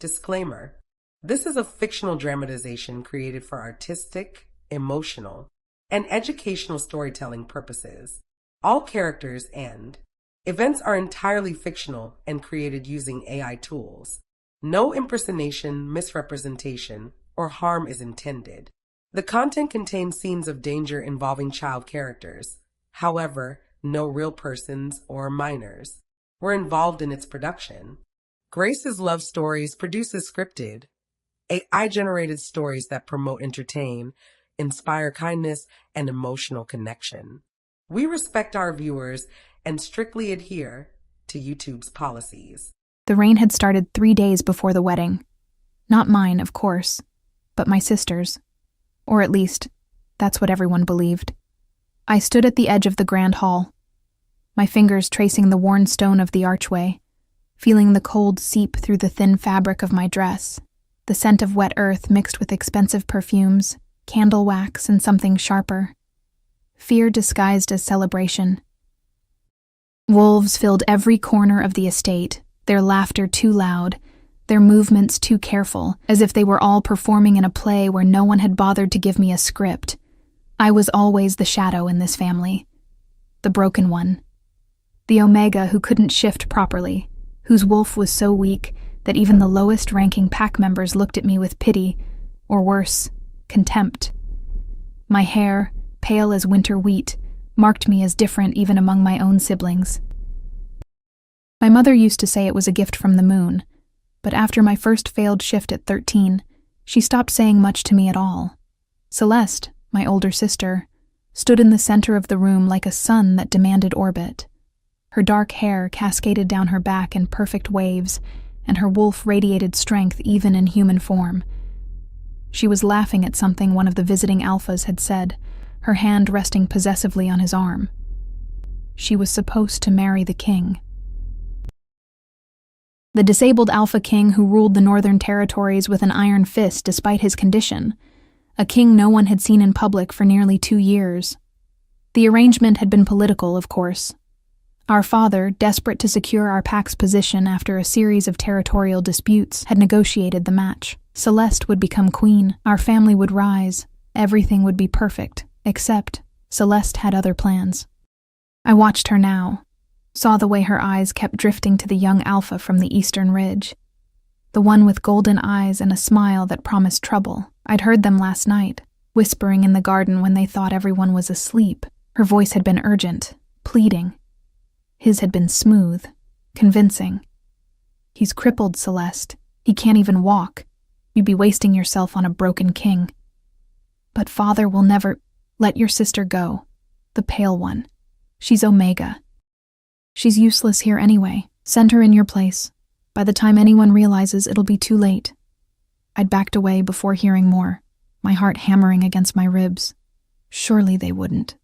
Disclaimer: this is a fictional dramatization created for artistic, emotional, and educational storytelling purposes. All characters and events are entirely fictional and created using AI tools. No impersonation, misrepresentation, or harm is intended. The content contains scenes of danger involving child characters. However, no real persons or minors were involved in its production. Grace's Love Stories produces scripted, AI-generated stories that promote, entertain, inspire kindness, and emotional connection. We respect our viewers and strictly adhere to YouTube's policies. The rain had started 3 days before the wedding. Not mine, of course, but my sister's. Or at least, that's what everyone believed. I stood at the edge of the grand hall, my fingers tracing the worn stone of the archway, feeling the cold seep through the thin fabric of my dress, the scent of wet earth mixed with expensive perfumes, candle wax, and something sharper. Fear disguised as celebration. Wolves filled every corner of the estate, their laughter too loud, their movements too careful, as if they were all performing in a play where no one had bothered to give me a script. I was always the shadow in this family. The broken one. The Omega who couldn't shift properly, whose wolf was so weak that even the lowest-ranking pack members looked at me with pity, or worse, contempt. My hair, pale as winter wheat, marked me as different even among my own siblings. My mother used to say it was a gift from the moon, but after my first failed shift at 13, she stopped saying much to me at all. Celeste, my older sister, stood in the center of the room like a sun that demanded orbit. Her dark hair cascaded down her back in perfect waves, and her wolf radiated strength even in human form. She was laughing at something one of the visiting alphas had said, her hand resting possessively on his arm. She was supposed to marry the king. The disabled alpha king who ruled the northern territories with an iron fist despite his condition. A king no one had seen in public for nearly 2 years. The arrangement had been political, of course. Our father, desperate to secure our pack's position after a series of territorial disputes, had negotiated the match. Celeste would become queen, our family would rise, everything would be perfect, except Celeste had other plans. I watched her now, saw the way her eyes kept drifting to the young alpha from the eastern ridge. The one with golden eyes and a smile that promised trouble. I'd heard them last night, whispering in the garden when they thought everyone was asleep. Her voice had been urgent, pleading. His had been smooth, convincing. He's crippled, Celeste. He can't even walk. You'd be wasting yourself on a broken king. But father will never... Let your sister go. The pale one. She's Omega. She's useless here anyway. Send her in your place. By the time anyone realizes, it'll be too late. I'd backed away before hearing more, my heart hammering against my ribs. Surely they wouldn't.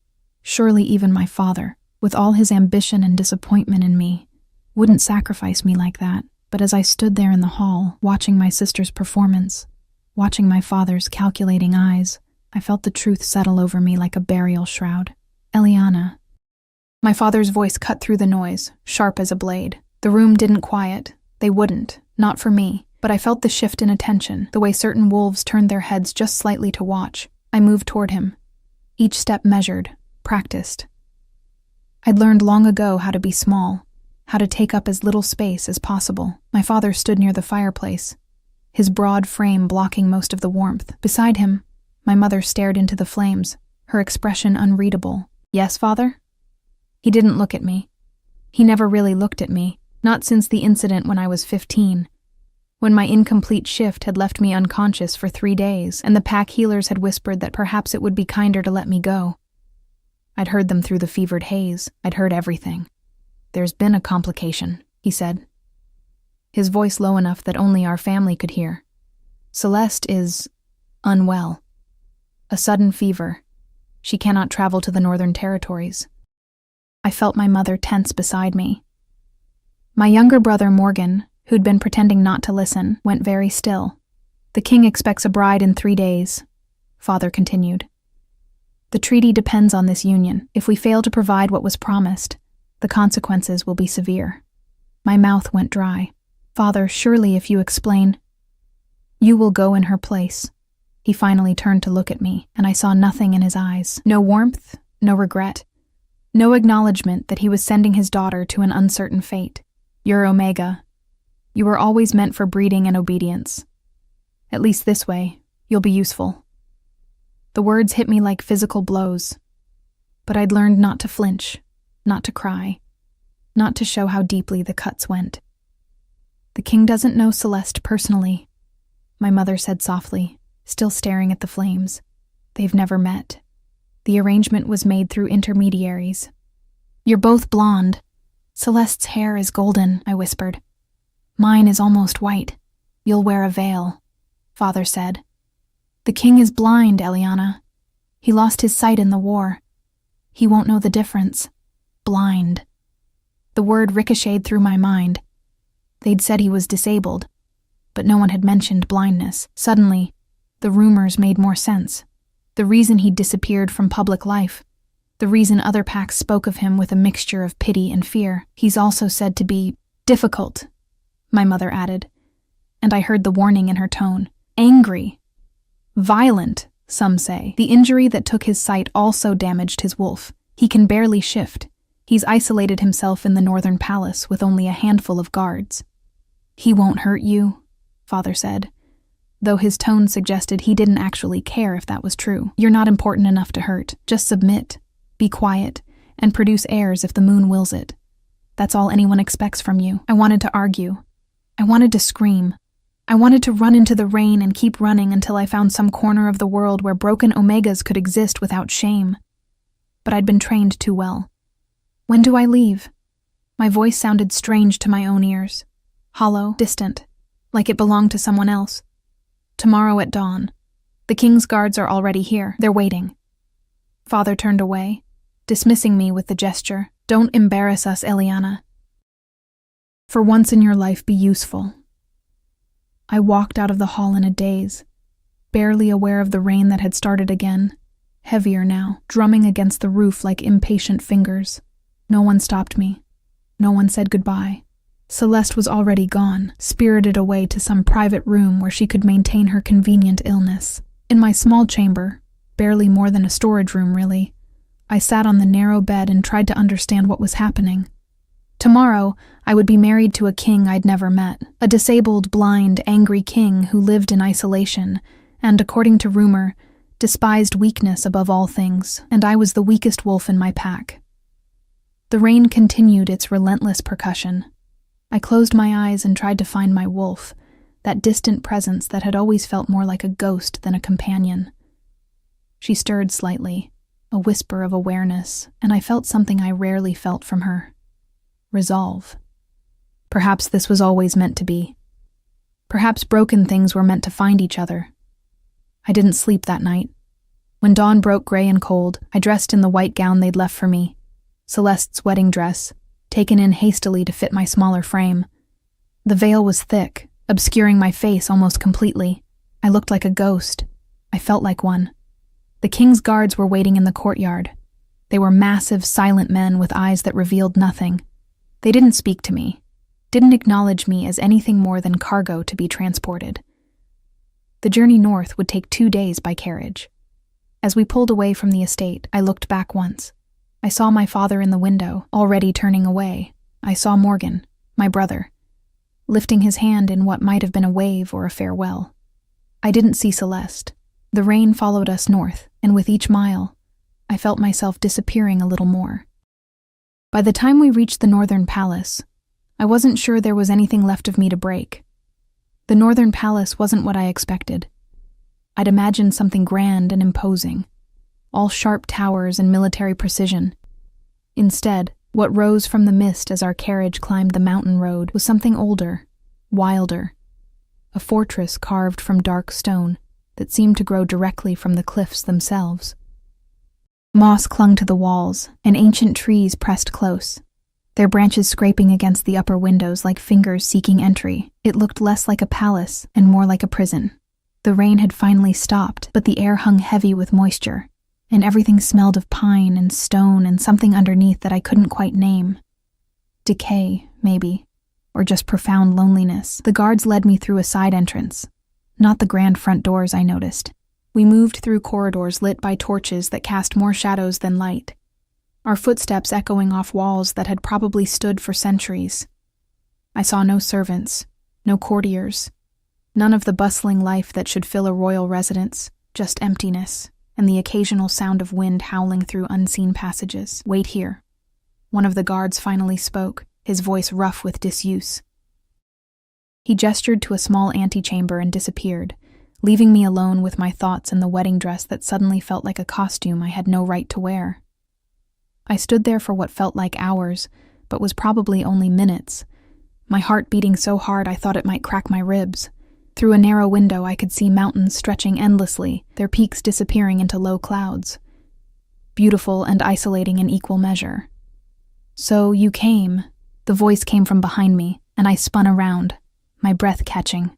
Surely even my father, with all his ambition and disappointment in me, wouldn't sacrifice me like that. But as I stood there in the hall, watching my sister's performance, watching my father's calculating eyes, I felt the truth settle over me like a burial shroud. Eliana. My father's voice cut through the noise, sharp as a blade. The room didn't quiet. They wouldn't. Not for me. But I felt the shift in attention, the way certain wolves turned their heads just slightly to watch. I moved toward him. Each step measured, practiced. I'd learned long ago how to be small, how to take up as little space as possible. My father stood near the fireplace, his broad frame blocking most of the warmth. Beside him, my mother stared into the flames, her expression unreadable. Yes, father? He didn't look at me. He never really looked at me, not since the incident when I was 15, when my incomplete shift had left me unconscious for 3 days, and the pack healers had whispered that perhaps it would be kinder to let me go. I'd heard them through the fevered haze. I'd heard everything. There's been a complication, he said, his voice low enough that only our family could hear. Celeste is unwell. A sudden fever. She cannot travel to the northern territories. I felt my mother tense beside me. My younger brother, Morgan, who'd been pretending not to listen, went very still. The king expects a bride in 3 days, father continued. The treaty depends on this union. If we fail to provide what was promised, the consequences will be severe. My mouth went dry. Father, surely if you explain... You will go in her place." He finally turned to look at me, and I saw nothing in his eyes. No warmth, no regret, no acknowledgement that he was sending his daughter to an uncertain fate. "You're Omega. You were always meant for breeding and obedience. At least this way, you'll be useful." The words hit me like physical blows, but I'd learned not to flinch, not to cry, not to show how deeply the cuts went. "The king doesn't know Celeste personally," my mother said softly, still staring at the flames. "They've never met. The arrangement was made through intermediaries." "You're both blonde. Celeste's hair is golden," I whispered. "Mine is almost white. You'll wear a veil," Father said. "The king is blind, Eliana. He lost his sight in the war. He won't know the difference. Blind." The word ricocheted through my mind. They'd said he was disabled, but no one had mentioned blindness. Suddenly, the rumors made more sense. The reason he'd disappeared from public life. The reason other packs spoke of him with a mixture of pity and fear. "He's also said to be difficult," my mother added, and I heard the warning in her tone. "Angry. Violent, some say. The injury that took his sight also damaged his wolf. He can barely shift. He's isolated himself in the northern palace with only a handful of guards." "He won't hurt you," Father said, though his tone suggested he didn't actually care if that was true. "You're not important enough to hurt. Just submit, be quiet, and produce heirs if the moon wills it. That's all anyone expects from you." I wanted to argue. I wanted to scream. I wanted to run into the rain and keep running until I found some corner of the world where broken Omegas could exist without shame. But I'd been trained too well. "When do I leave?" My voice sounded strange to my own ears. Hollow, distant, like it belonged to someone else. "Tomorrow at dawn. The king's guards are already here. They're waiting." Father turned away, dismissing me with the gesture. "Don't embarrass us, Eliana. For once in your life, be useful." I walked out of the hall in a daze, barely aware of the rain that had started again, heavier now, drumming against the roof like impatient fingers. No one stopped me. No one said goodbye. Celeste was already gone, spirited away to some private room where she could maintain her convenient illness. In my small chamber, barely more than a storage room really, I sat on the narrow bed and tried to understand what was happening. Tomorrow, I would be married to a king I'd never met, a disabled, blind, angry king who lived in isolation and, according to rumor, despised weakness above all things, and I was the weakest wolf in my pack. The rain continued its relentless percussion. I closed my eyes and tried to find my wolf, that distant presence that had always felt more like a ghost than a companion. She stirred slightly, a whisper of awareness, and I felt something I rarely felt from her. Resolve. Perhaps this was always meant to be. Perhaps broken things were meant to find each other. I didn't sleep that night. When dawn broke gray and cold, I dressed in the white gown they'd left for me, Celeste's wedding dress, taken in hastily to fit my smaller frame. The veil was thick, obscuring my face almost completely. I looked like a ghost. I felt like one. The king's guards were waiting in the courtyard. They were massive, silent men with eyes that revealed nothing. They didn't speak to me, didn't acknowledge me as anything more than cargo to be transported. The journey north would take 2 days by carriage. As we pulled away from the estate, I looked back once. I saw my father in the window, already turning away. I saw Morgan, my brother, lifting his hand in what might have been a wave or a farewell. I didn't see Celeste. The rain followed us north, and with each mile, I felt myself disappearing a little more. By the time we reached the northern palace, I wasn't sure there was anything left of me to break. The northern palace wasn't what I expected. I'd imagined something grand and imposing, all sharp towers and military precision. Instead, what rose from the mist as our carriage climbed the mountain road was something older, wilder, a fortress carved from dark stone that seemed to grow directly from the cliffs themselves. Moss clung to the walls, and ancient trees pressed close, their branches scraping against the upper windows like fingers seeking entry. It looked less like a palace and more like a prison. The rain had finally stopped, but the air hung heavy with moisture, and everything smelled of pine and stone and something underneath that I couldn't quite name. Decay, maybe, or just profound loneliness. The guards led me through a side entrance. Not the grand front doors, I noticed. We moved through corridors lit by torches that cast more shadows than light, our footsteps echoing off walls that had probably stood for centuries. I saw no servants, no courtiers, none of the bustling life that should fill a royal residence, just emptiness, and the occasional sound of wind howling through unseen passages. "Wait here." One of the guards finally spoke, his voice rough with disuse. He gestured to a small antechamber and disappeared, leaving me alone with my thoughts and the wedding dress that suddenly felt like a costume I had no right to wear. I stood there for what felt like hours, but was probably only minutes, my heart beating so hard I thought it might crack my ribs. Through a narrow window I could see mountains stretching endlessly, their peaks disappearing into low clouds. Beautiful and isolating in equal measure. "So you came," the voice came from behind me, and I spun around, my breath catching.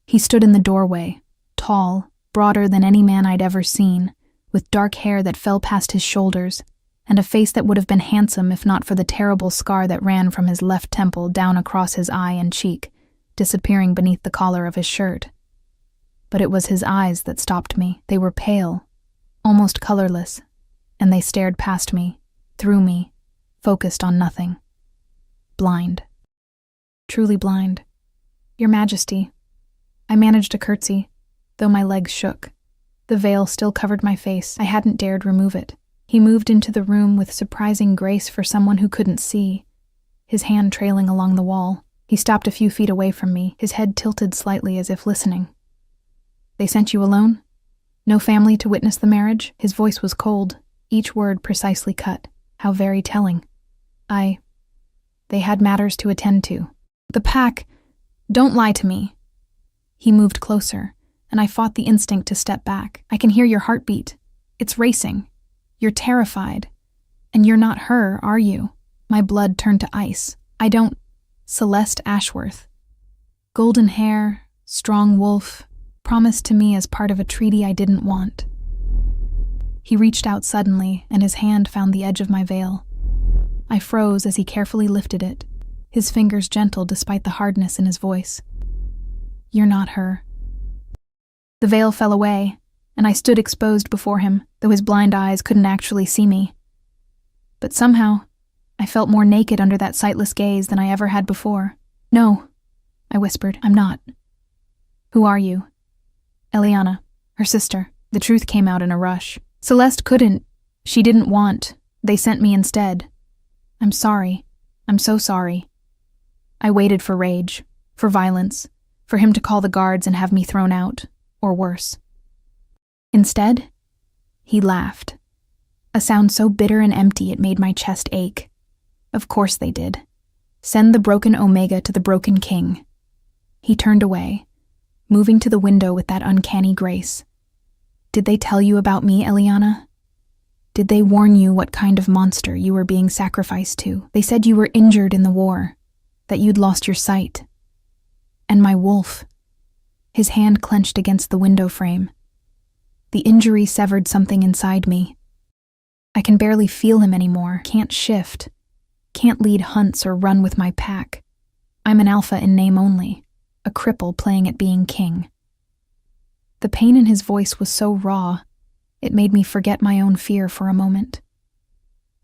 He stood in the doorway, tall, broader than any man I'd ever seen, with dark hair that fell past his shoulders, and a face that would have been handsome if not for the terrible scar that ran from his left temple down across his eye and cheek, disappearing beneath the collar of his shirt. But it was his eyes that stopped me. They were pale, almost colorless, and they stared past me, through me, focused on nothing. Blind. Truly blind. "Your Majesty." I managed a curtsy, though my legs shook. The veil still covered my face. I hadn't dared remove it. He moved into the room with surprising grace for someone who couldn't see, his hand trailing along the wall. He stopped a few feet away from me, his head tilted slightly as if listening. "They sent you alone? No family to witness the marriage?" His voice was cold, each word precisely cut. How very telling. They had matters to attend to. "The pack, don't lie to me." He moved closer, and I fought the instinct to step back. "I can hear your heartbeat. It's racing. You're terrified. And you're not her, are you?" My blood turned to ice. "I don't—" "Celeste Ashworth. Golden hair, strong wolf, promised to me as part of a treaty I didn't want." He reached out suddenly, and his hand found the edge of my veil. I froze as he carefully lifted it, his fingers gentle despite the hardness in his voice. "You're not her." The veil fell away, and I stood exposed before him, though his blind eyes couldn't actually see me. But somehow, I felt more naked under that sightless gaze than I ever had before. "No," I whispered, "I'm not." "Who are you?" "Eliana, her sister." The truth came out in a rush. "Celeste couldn't. She didn't want. They sent me instead." "I'm sorry. I'm so sorry." I waited for rage, for violence, for him to call the guards and have me thrown out, or worse. Instead, he laughed. A sound so bitter and empty it made my chest ache. Of course they did. Send the broken Omega to the broken king. He turned away, moving to the window with that uncanny grace. "Did they tell you about me, Eliana? Did they warn you what kind of monster you were being sacrificed to? They said you were injured in the war, that you'd lost your sight. And my wolf." His hand clenched against the window frame. The injury severed something inside me. I can barely feel him anymore, can't shift, can't lead hunts or run with my pack. I'm an alpha in name only, a cripple playing at being king. The pain in his voice was so raw, it made me forget my own fear for a moment.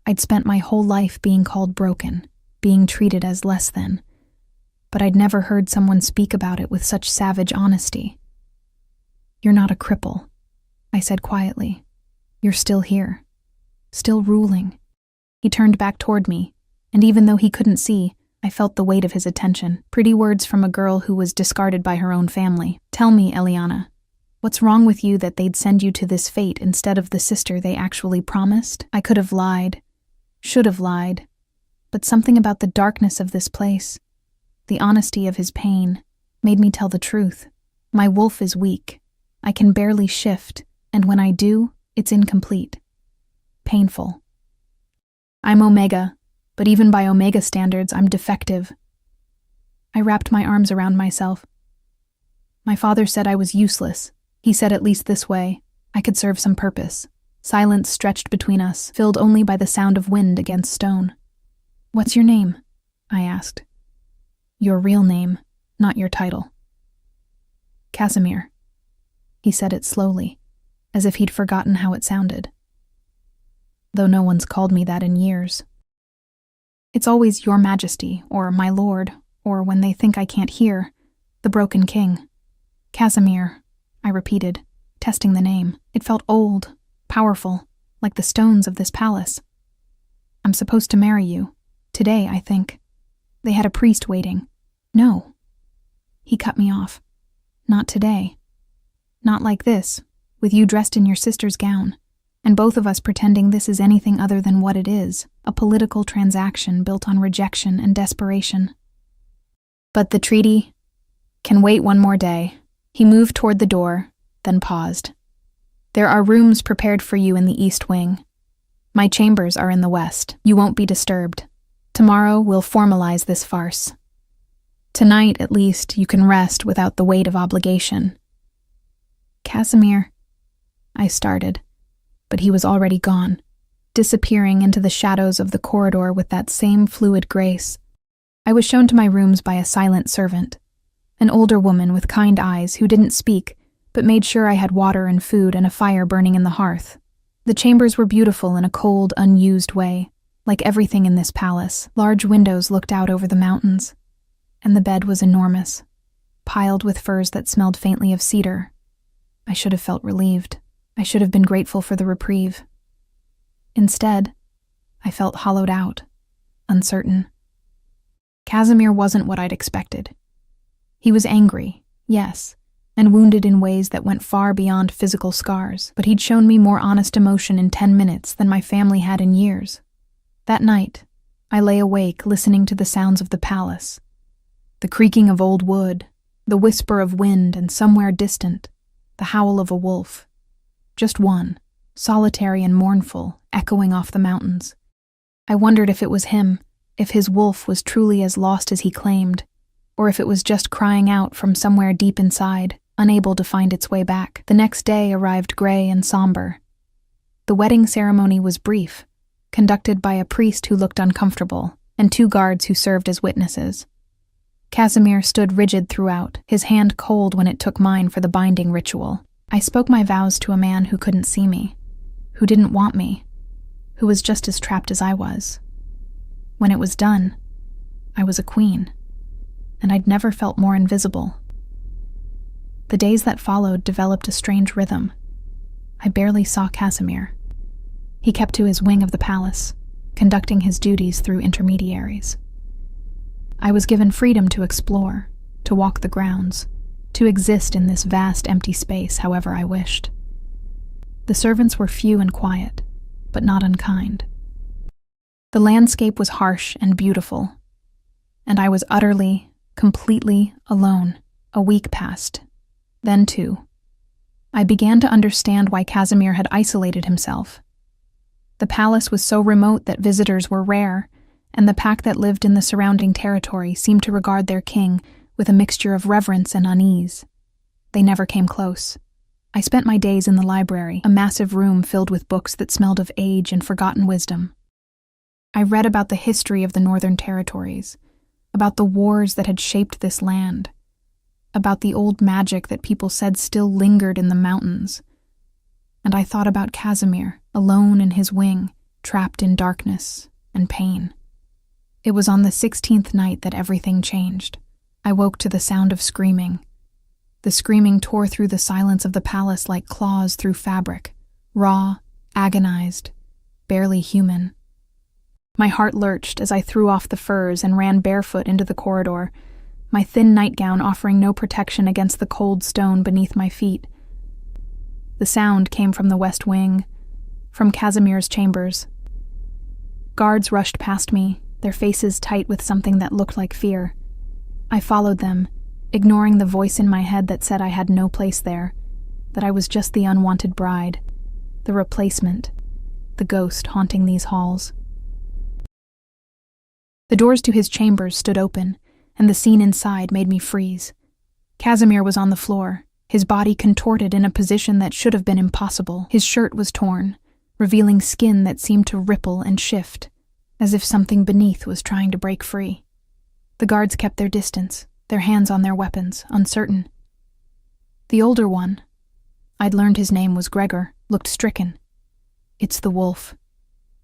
I'd spent my whole life being called broken, being treated as less than, but I'd never heard someone speak about it with such savage honesty. "You're not a cripple," I said quietly. "You're still here, still ruling." He turned back toward me, and even though he couldn't see, I felt the weight of his attention. Pretty words from a girl who was discarded by her own family. "Tell me, Eliana, what's wrong with you that they'd send you to this fate instead of the sister they actually promised?" I could have lied, should have lied, but something about the darkness of this place, the honesty of his pain, made me tell the truth. My wolf is weak. I can barely shift, and when I do, it's incomplete. Painful. I'm Omega, but even by Omega standards, I'm defective. I wrapped my arms around myself. My father said I was useless. He said at least this way, I could serve some purpose. Silence stretched between us, filled only by the sound of wind against stone. "What's your name?" I asked. "Your real name, not your title." "Casimir." He said it slowly, as if he'd forgotten how it sounded. Though no one's called me that in years. It's always Your Majesty, or My Lord, or when they think I can't hear, the Broken King. Casimir, I repeated, testing the name. It felt old, powerful, like the stones of this palace. I'm supposed to marry you. Today, I think. They had a priest waiting. No. He cut me off. Not today. Not like this, with you dressed in your sister's gown, and both of us pretending this is anything other than what it is, a political transaction built on rejection and desperation. But the treaty can wait one more day. He moved toward the door, then paused. There are rooms prepared for you in the east wing. My chambers are in the west. You won't be disturbed. Tomorrow we'll formalize this farce. Tonight, at least, you can rest without the weight of obligation. Casimir, I started, but he was already gone, disappearing into the shadows of the corridor with that same fluid grace. I was shown to my rooms by a silent servant, an older woman with kind eyes who didn't speak, but made sure I had water and food and a fire burning in the hearth. The chambers were beautiful in a cold, unused way. Like everything in this palace, large windows looked out over the mountains, and the bed was enormous, piled with furs that smelled faintly of cedar. I should have felt relieved. I should have been grateful for the reprieve. Instead, I felt hollowed out, uncertain. Casimir wasn't what I'd expected. He was angry, yes, and wounded in ways that went far beyond physical scars, but he'd shown me more honest emotion in 10 minutes than my family had in years. That night, I lay awake listening to the sounds of the palace, the creaking of old wood, the whisper of wind, and somewhere distant, the howl of a wolf. Just one, solitary and mournful, echoing off the mountains. I wondered if it was him, if his wolf was truly as lost as he claimed, or if it was just crying out from somewhere deep inside, unable to find its way back. The next day arrived gray and somber. The wedding ceremony was brief, conducted by a priest who looked uncomfortable, and 2 guards who served as witnesses. Casimir stood rigid throughout, his hand cold when it took mine for the binding ritual. I spoke my vows to a man who couldn't see me, who didn't want me, who was just as trapped as I was. When it was done, I was a queen, and I'd never felt more invisible. The days that followed developed a strange rhythm. I barely saw Casimir. He kept to his wing of the palace, conducting his duties through intermediaries. I was given freedom to explore, to walk the grounds, to exist in this vast empty space however I wished. The servants were few and quiet, but not unkind. The landscape was harsh and beautiful, and I was utterly, completely alone. A week passed, then 2. I began to understand why Casimir had isolated himself. The palace was so remote that visitors were rare, and the pack that lived in the surrounding territory seemed to regard their king with a mixture of reverence and unease. They never came close. I spent my days in the library, a massive room filled with books that smelled of age and forgotten wisdom. I read about the history of the northern territories, about the wars that had shaped this land, about the old magic that people said still lingered in the mountains. And I thought about Casimir, alone in his wing, trapped in darkness and pain. It was on the 16th night that everything changed. I woke to the sound of screaming. The screaming tore through the silence of the palace like claws through fabric, raw, agonized, barely human. My heart lurched as I threw off the furs and ran barefoot into the corridor, my thin nightgown offering no protection against the cold stone beneath my feet. The sound came from the west wing, from Casimir's chambers. Guards rushed past me, their faces tight with something that looked like fear. I followed them, ignoring the voice in my head that said I had no place there, that I was just the unwanted bride, the replacement, the ghost haunting these halls. The doors to his chambers stood open, and the scene inside made me freeze. Casimir was on the floor, his body contorted in a position that should have been impossible. His shirt was torn, revealing skin that seemed to ripple and shift, as if something beneath was trying to break free. The guards kept their distance, their hands on their weapons, uncertain. The older one, I'd learned his name was Gregor, looked stricken. "It's the wolf,"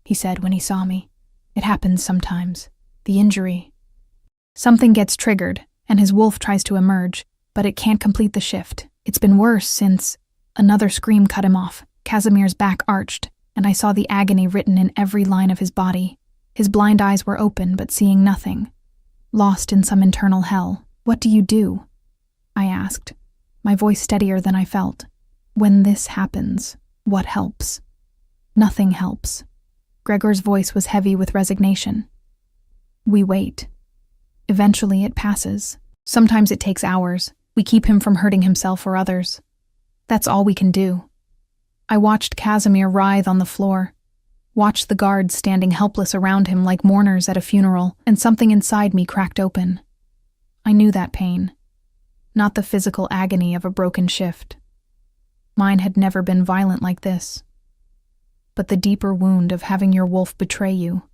he said when he saw me. "It happens sometimes. The injury." Something gets triggered, and his wolf tries to emerge, but it can't complete the shift. It's been worse since... Another scream cut him off. Casimir's back arched, and I saw the agony written in every line of his body. His blind eyes were open, but seeing nothing. Lost in some internal hell. "What do you do?" I asked, my voice steadier than I felt. "When this happens, what helps?" "Nothing helps." Gregor's voice was heavy with resignation. "We wait. Eventually it passes. Sometimes it takes hours. We keep him from hurting himself or others. That's all we can do." I watched Casimir writhe on the floor, watched the guards standing helpless around him like mourners at a funeral, and something inside me cracked open. I knew that pain, not the physical agony of a broken shift. Mine had never been violent like this. But the deeper wound of having your wolf betray you,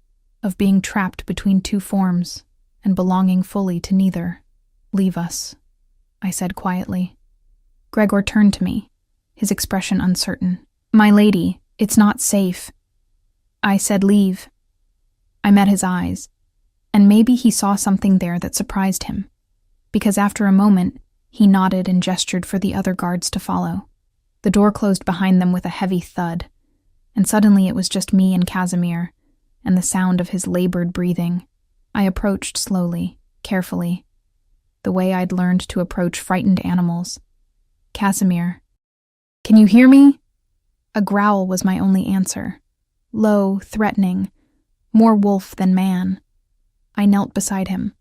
of being trapped between two forms and belonging fully to neither. "Leave us," I said quietly. Gregor turned to me, his expression uncertain. "My lady, it's not safe." I said, "Leave." I met his eyes, and maybe he saw something there that surprised him, because after a moment, he nodded and gestured for the other guards to follow. The door closed behind them with a heavy thud, and suddenly it was just me and Casimir, and the sound of his labored breathing. I approached slowly, carefully, the way I'd learned to approach frightened animals. "Casimir, can you hear me?" A growl was my only answer. Low, threatening, more wolf than man. I knelt beside him,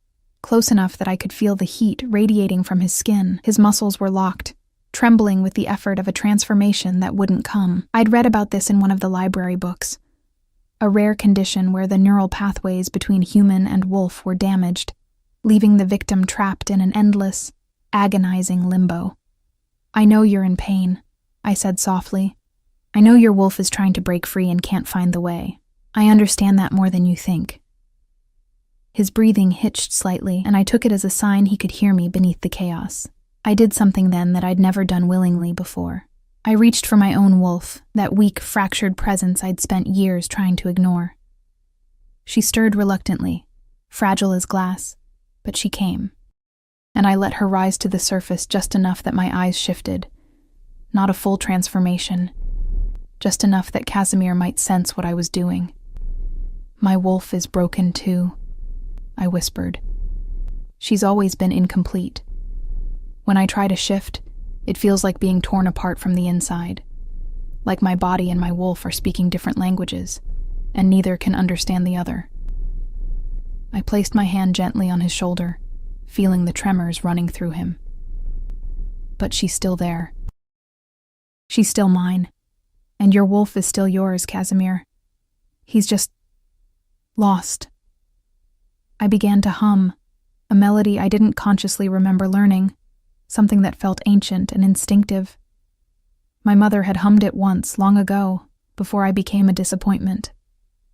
close enough that I could feel the heat radiating from his skin. His muscles were locked, trembling with the effort of a transformation that wouldn't come. I'd read about this in one of the library books. A rare condition where the neural pathways between human and wolf were damaged, leaving the victim trapped in an endless, agonizing limbo. "I know you're in pain," I said softly. "I know your wolf is trying to break free and can't find the way. I understand that more than you think." His breathing hitched slightly, and I took it as a sign he could hear me beneath the chaos. I did something then that I'd never done willingly before. I reached for my own wolf, that weak, fractured presence I'd spent years trying to ignore. She stirred reluctantly, fragile as glass, but she came, and I let her rise to the surface just enough that my eyes shifted. Not a full transformation, just enough that Casimir might sense what I was doing. "My wolf is broken too," I whispered. "She's always been incomplete. When I try to shift, it feels like being torn apart from the inside, like my body and my wolf are speaking different languages, and neither can understand the other." I placed my hand gently on his shoulder, feeling the tremors running through him. "But she's still there. She's still mine, and your wolf is still yours, Casimir. He's just... lost." I began to hum, a melody I didn't consciously remember learning, something that felt ancient and instinctive. My mother had hummed it once, long ago, before I became a disappointment.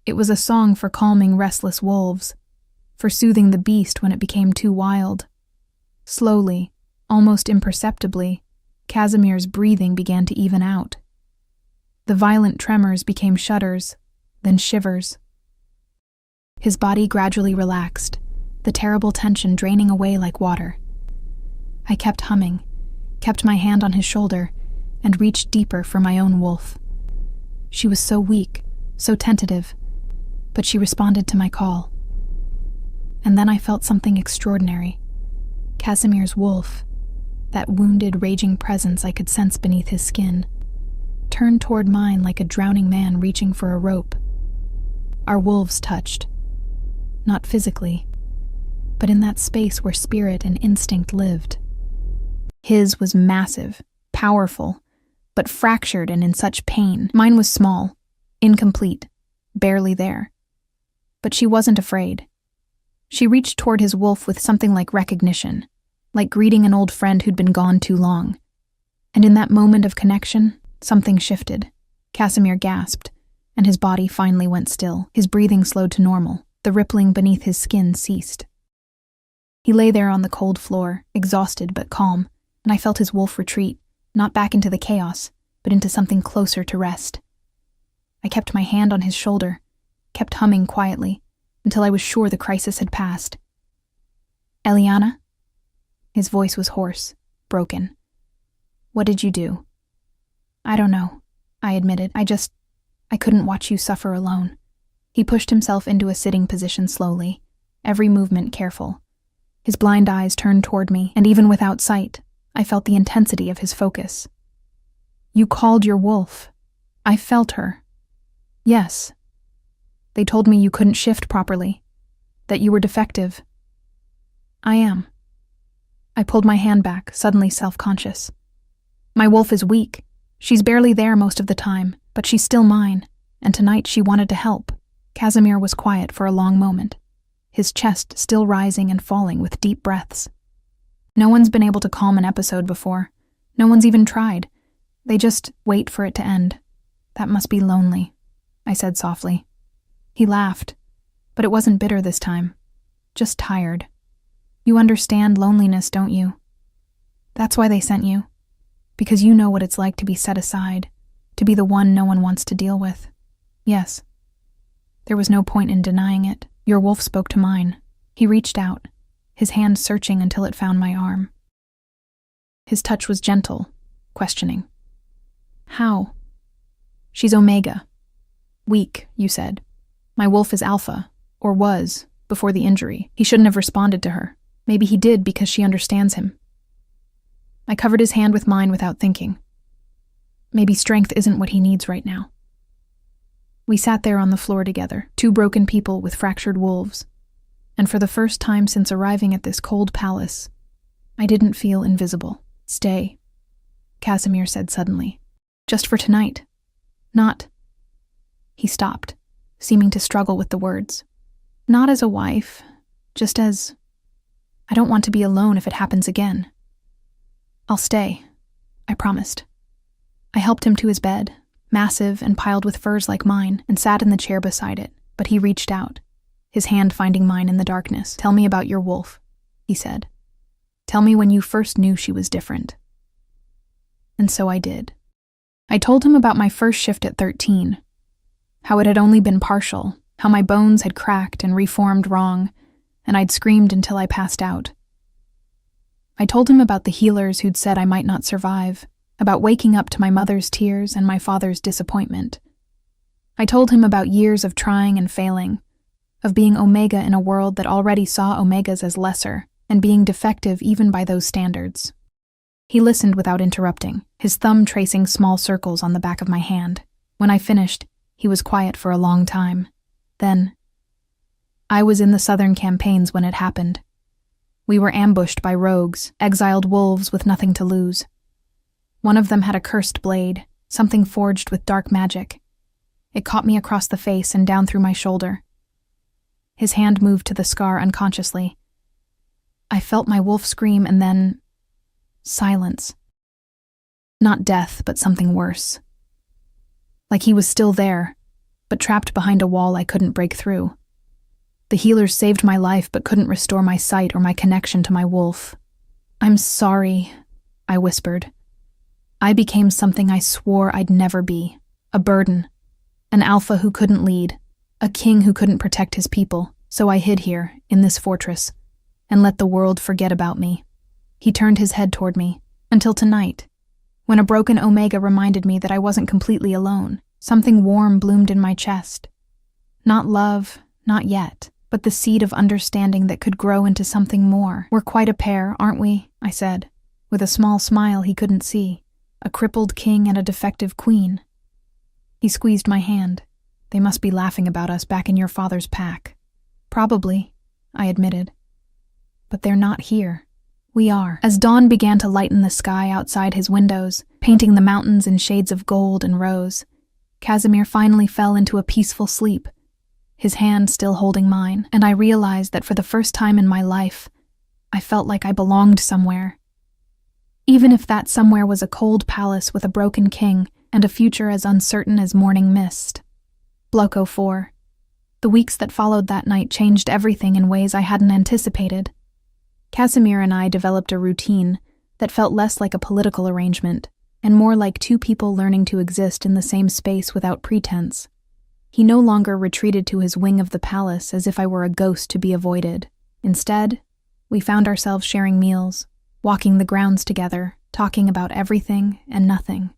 It was a song for calming restless wolves, for soothing the beast when it became too wild. Slowly, almost imperceptibly, Casimir's breathing began to even out. The violent tremors became shudders, then shivers. His body gradually relaxed, the terrible tension draining away like water. I kept humming, kept my hand on his shoulder, and reached deeper for my own wolf. She was so weak, so tentative, but she responded to my call. And then I felt something extraordinary. Casimir's wolf, that wounded, raging presence I could sense beneath his skin, turned toward mine like a drowning man reaching for a rope. Our wolves touched. Not physically, but in that space where spirit and instinct lived. His was massive, powerful, but fractured and in such pain. Mine was small, incomplete, barely there. But she wasn't afraid. She reached toward his wolf with something like recognition, like greeting an old friend who'd been gone too long. And in that moment of connection, something shifted. Casimir gasped, and his body finally went still. His breathing slowed to normal. The rippling beneath his skin ceased. He lay there on the cold floor, exhausted but calm, and I felt his wolf retreat, not back into the chaos, but into something closer to rest. I kept my hand on his shoulder, kept humming quietly, until I was sure the crisis had passed. "Eliana?" His voice was hoarse, broken. "What did you do?" "I don't know," I admitted. I couldn't watch you suffer alone." He pushed himself into a sitting position slowly, every movement careful. His blind eyes turned toward me, and even without sight, I felt the intensity of his focus. "You called your wolf." "I felt her." "Yes. They told me you couldn't shift properly, that you were defective." "I am." I pulled my hand back, suddenly self-conscious. "My wolf is weak. She's barely there most of the time, but she's still mine, and tonight she wanted to help." Casimir was quiet for a long moment, his chest still rising and falling with deep breaths. No one's been able to calm an episode before. No one's even tried. They just wait for it to end. "That must be lonely," I said softly. He laughed, but it wasn't bitter this time, just tired. "You understand loneliness, don't you? That's why they sent you, because you know what it's like to be set aside, to be the one no one wants to deal with." "Yes." There was no point in denying it. Your wolf spoke to mine. He reached out, his hand searching until it found my arm. His touch was gentle, questioning. "How?" "She's Omega. Weak, you said. My wolf is Alpha, or was, before the injury. He shouldn't have responded to her. Maybe he did because she understands him." I covered his hand with mine without thinking. Maybe strength isn't what he needs right now. We sat there on the floor together, two broken people with fractured wolves, and for the first time since arriving at this cold palace, I didn't feel invisible. "Stay," Casimir said suddenly. "Just for tonight. Not..." He stopped, seeming to struggle with the words. "Not as a wife, just as... I don't want to be alone if it happens again." "I'll stay," I promised. I helped him to his bed, massive and piled with furs like mine, and sat in the chair beside it, but he reached out, his hand finding mine in the darkness. "Tell me about your wolf," he said. "Tell me when you first knew she was different." And so I did. I told him about my first shift at 13, how it had only been partial, how my bones had cracked and reformed wrong, and I'd screamed until I passed out. I told him about the healers who'd said I might not survive, about waking up to my mother's tears and my father's disappointment. I told him about years of trying and failing, of being Omega in a world that already saw Omegas as lesser, and being defective even by those standards. He listened without interrupting, his thumb tracing small circles on the back of my hand. When I finished, he was quiet for a long time. Then, "I was in the southern campaigns when it happened. We were ambushed by rogues, exiled wolves with nothing to lose. One of them had a cursed blade, something forged with dark magic. It caught me across the face and down through my shoulder." His hand moved to the scar unconsciously. I felt my wolf scream and then... silence. Not death, but something worse. Like he was still there, but trapped behind a wall I couldn't break through. The healers saved my life but couldn't restore my sight or my connection to my wolf. "I'm sorry," I whispered. I became something I swore I'd never be. A burden. An alpha who couldn't lead. A king who couldn't protect his people. So I hid here, in this fortress, and let the world forget about me. He turned his head toward me, until tonight, when a broken Omega reminded me that I wasn't completely alone. Something warm bloomed in my chest. Not love, not yet, but the seed of understanding that could grow into something more. "We're quite a pair, aren't we?" I said, with a small smile he couldn't see. "A crippled king and a defective queen." He squeezed my hand. "They must be laughing about us back in your father's pack." "Probably," I admitted. "But they're not here. We are." As dawn began to lighten the sky outside his windows, painting the mountains in shades of gold and rose, Casimir finally fell into a peaceful sleep, his hand still holding mine, and I realized that for the first time in my life, I felt like I belonged somewhere. Even if that somewhere was a cold palace with a broken king and a future as uncertain as morning mist. Bloco 4. The weeks that followed that night changed everything in ways I hadn't anticipated. Casimir and I developed a routine that felt less like a political arrangement and more like two people learning to exist in the same space without pretense. He no longer retreated to his wing of the palace as if I were a ghost to be avoided. Instead, we found ourselves sharing meals, walking the grounds together, talking about everything and nothing.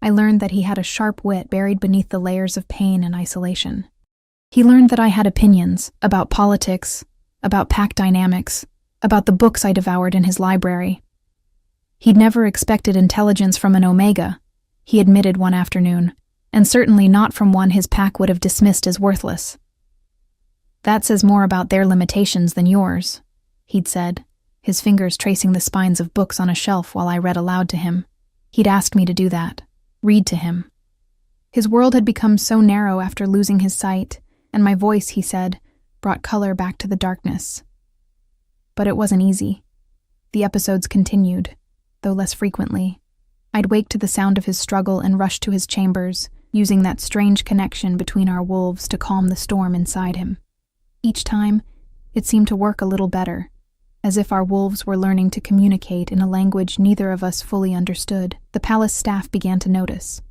I learned that he had a sharp wit buried beneath the layers of pain and isolation. He learned that I had opinions about politics, about pack dynamics, about the books I devoured in his library. He'd never expected intelligence from an Omega, he admitted one afternoon, and certainly not from one his pack would have dismissed as worthless. That says more about their limitations than yours, he'd said, his fingers tracing the spines of books on a shelf while I read aloud to him. He'd asked me to do that, read to him. His world had become so narrow after losing his sight, and my voice, he said, brought color back to the darkness. But it wasn't easy. The episodes continued, though less frequently. I'd wake to the sound of his struggle and rush to his chambers, using that strange connection between our wolves to calm the storm inside him. Each time, it seemed to work a little better, as if our wolves were learning to communicate in a language neither of us fully understood. The palace staff began to notice.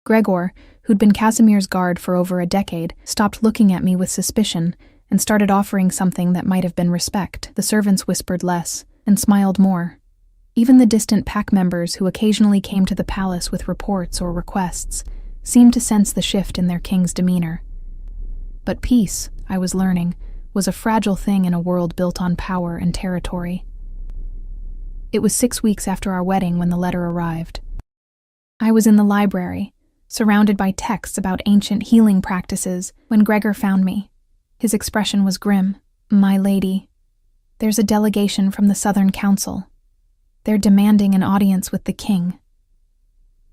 Gregor, who'd been Casimir's guard for over a decade, stopped looking at me with suspicion and started offering something that might have been respect. The servants whispered less and smiled more. Even the distant pack members who occasionally came to the palace with reports or requests seemed to sense the shift in their king's demeanor. But peace, I was learning, was a fragile thing in a world built on power and territory. It was 6 weeks after our wedding when the letter arrived. I was in the library, surrounded by texts about ancient healing practices, when Gregor found me. His expression was grim. "My lady, there's a delegation from the Southern Council. They're demanding an audience with the king."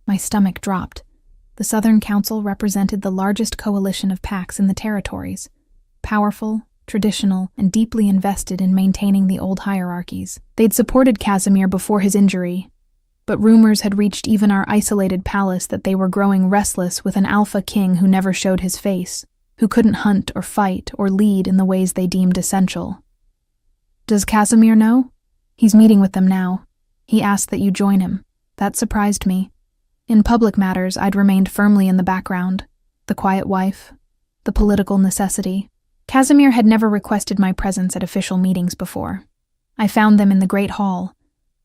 My stomach dropped. The Southern Council represented the largest coalition of packs in the territories, powerful, traditional, and deeply invested in maintaining the old hierarchies. They'd supported Casimir before his injury, but rumors had reached even our isolated palace that they were growing restless with an alpha king who never showed his face, who couldn't hunt or fight or lead in the ways they deemed essential. "Does Casimir know? He's meeting with them now. He asked that you join him." That surprised me. In public matters, I'd remained firmly in the background, the quiet wife, the political necessity. Casimir had never requested my presence at official meetings before. I found them in the Great Hall,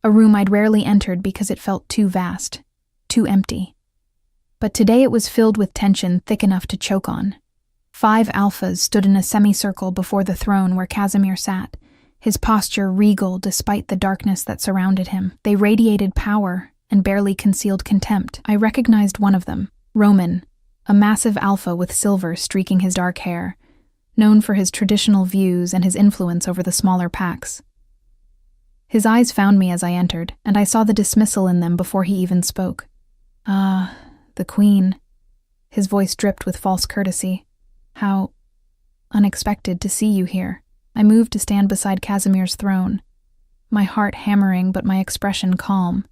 a room I'd rarely entered because it felt too vast, too empty. But today it was filled with tension thick enough to choke on. 5 alphas stood in a semicircle before the throne where Casimir sat, his posture regal despite the darkness that surrounded him. They radiated power and barely concealed contempt. I recognized one of them, Roman, a massive alpha with silver streaking his dark hair, known for his traditional views and his influence over the smaller packs. His eyes found me as I entered, and I saw the dismissal in them before he even spoke. "Ah, the Queen." His voice dripped with false courtesy. "How unexpected to see you here." I moved to stand beside Casimir's throne, my heart hammering but my expression calm.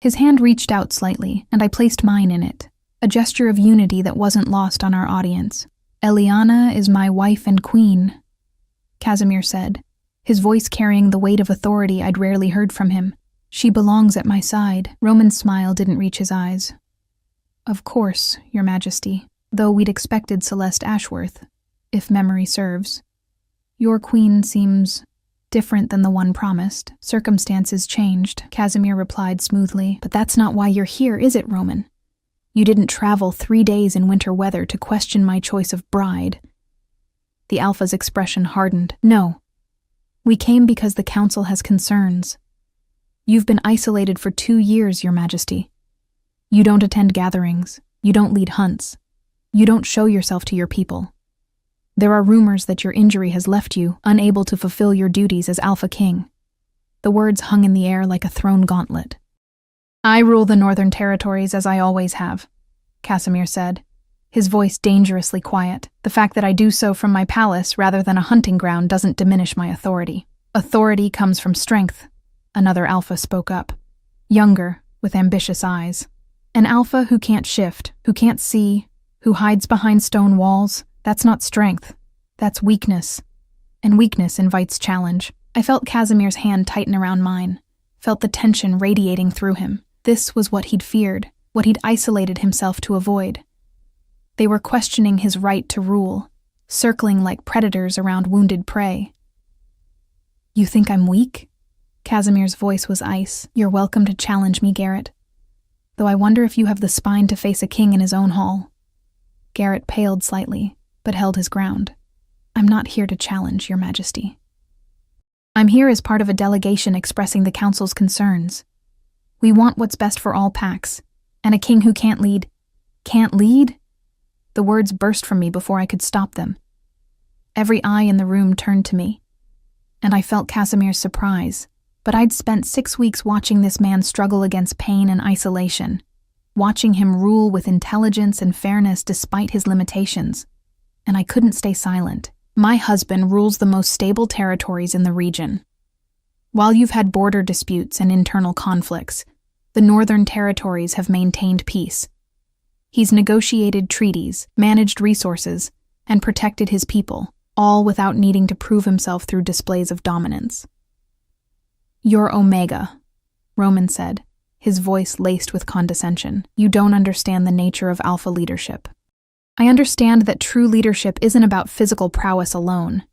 His hand reached out slightly, and I placed mine in it, a gesture of unity that wasn't lost on our audience. "Eliana is my wife and queen," Casimir said, his voice carrying the weight of authority I'd rarely heard from him. "She belongs at my side." Roman's smile didn't reach his eyes. "Of course, Your Majesty, though we'd expected Celeste Ashworth, if memory serves. Your queen seems different than the one promised. Circumstances changed," Casimir replied smoothly. "But that's not why you're here, is it, Roman? You didn't travel 3 days in winter weather to question my choice of bride." The alpha's expression hardened. "No. We came because the council has concerns. You've been isolated for 2 years, Your Majesty. You don't attend gatherings. You don't lead hunts. You don't show yourself to your people. There are rumors that your injury has left you unable to fulfill your duties as Alpha King." The words hung in the air like a thrown gauntlet. "I rule the Northern Territories as I always have," Casimir said, his voice dangerously quiet. "The fact that I do so from my palace rather than a hunting ground doesn't diminish my authority." "Authority comes from strength," another alpha spoke up, younger, with ambitious eyes. "An alpha who can't shift, who can't see, who hides behind stone walls, that's not strength, that's weakness. And weakness invites challenge." I felt Casimir's hand tighten around mine, felt the tension radiating through him. This was what he'd feared, what he'd isolated himself to avoid. They were questioning his right to rule, circling like predators around wounded prey. "You think I'm weak?" Casimir's voice was ice. "You're welcome to challenge me, Garrett. Though I wonder if you have the spine to face a king in his own hall." Garrett paled slightly, but held his ground. "I'm not here to challenge, Your Majesty. I'm here as part of a delegation expressing the Council's concerns. We want what's best for all packs, and a king who can't lead." "Can't lead?" The words burst from me before I could stop them. Every eye in the room turned to me, and I felt Casimir's surprise. But I'd spent 6 weeks watching this man struggle against pain and isolation, watching him rule with intelligence and fairness despite his limitations, and I couldn't stay silent. "My husband rules the most stable territories in the region. While you've had border disputes and internal conflicts, the northern territories have maintained peace. He's negotiated treaties, managed resources, and protected his people, all without needing to prove himself through displays of dominance." "You're Omega," Roman said, his voice laced with condescension. "You don't understand the nature of alpha leadership." "I understand that true leadership isn't about physical prowess alone,"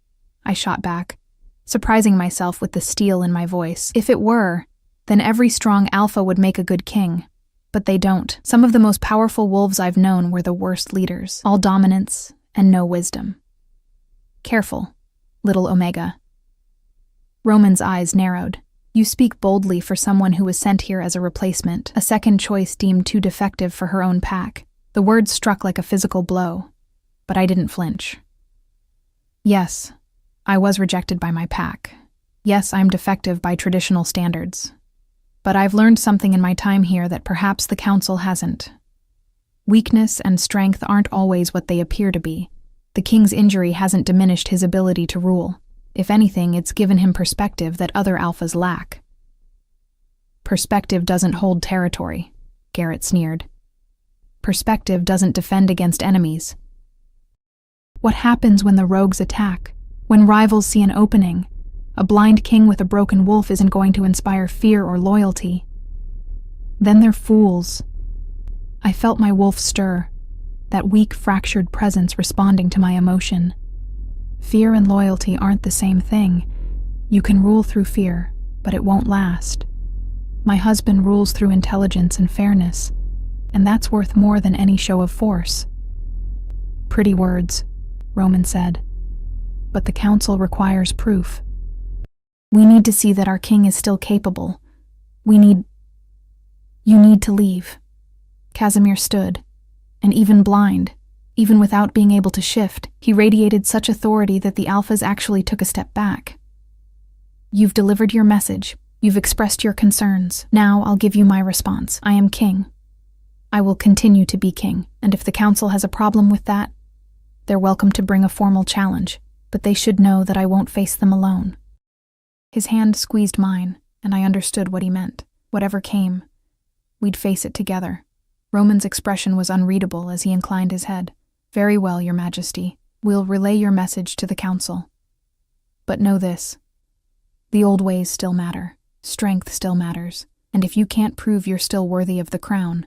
I shot back, surprising myself with the steel in my voice. "If it were, then every strong alpha would make a good king. But they don't. Some of the most powerful wolves I've known were the worst leaders, all dominance and no wisdom." "Careful, little Omega." Roman's eyes narrowed. "You speak boldly for someone who was sent here as a replacement, a second choice deemed too defective for her own pack." The words struck like a physical blow, but I didn't flinch. "Yes, I was rejected by my pack. Yes, I'm defective by traditional standards. But I've learned something in my time here that perhaps the Council hasn't. Weakness and strength aren't always what they appear to be. The king's injury hasn't diminished his ability to rule. If anything, it's given him perspective that other alphas lack." "Perspective doesn't hold territory," Garrett sneered. "Perspective doesn't defend against enemies." "What happens when the rogues attack? When rivals see an opening? A blind king with a broken wolf isn't going to inspire fear or loyalty. Then they're fools." I felt my wolf stir, that weak, fractured presence responding to my emotion. Fear and loyalty aren't the same thing. You can rule through fear, but it won't last. My husband rules through intelligence and fairness, and that's worth more than any show of force. "Pretty words," Roman said, "but the Council requires proof. We need to see that our king is still capable. You need to leave." Casimir stood, and even blind, even without being able to shift, he radiated such authority that the alphas actually took a step back. "You've delivered your message. You've expressed your concerns. Now I'll give you my response. I am king. I will continue to be king, and if the Council has a problem with that, they're welcome to bring a formal challenge, but they should know that I won't face them alone." His hand squeezed mine, and I understood what he meant. Whatever came, we'd face it together. Roman's expression was unreadable as he inclined his head. "Very well, Your Majesty. We'll relay your message to the Council. But know this. The old ways still matter. Strength still matters. And if you can't prove you're still worthy of the crown,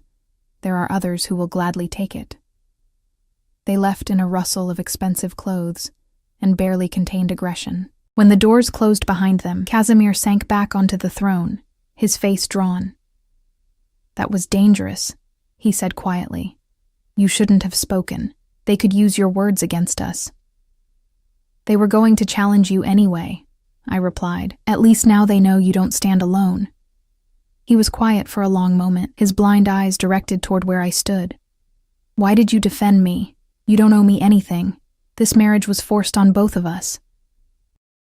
there are others who will gladly take it." They left in a rustle of expensive clothes and barely contained aggression. When the doors closed behind them, Casimir sank back onto the throne, his face drawn. "That was dangerous," he said quietly. "You shouldn't have spoken. They could use your words against us." "They were going to challenge you anyway," I replied. "At least now they know you don't stand alone." He was quiet for a long moment, his blind eyes directed toward where I stood. "Why did you defend me? You don't owe me anything. This marriage was forced on both of us."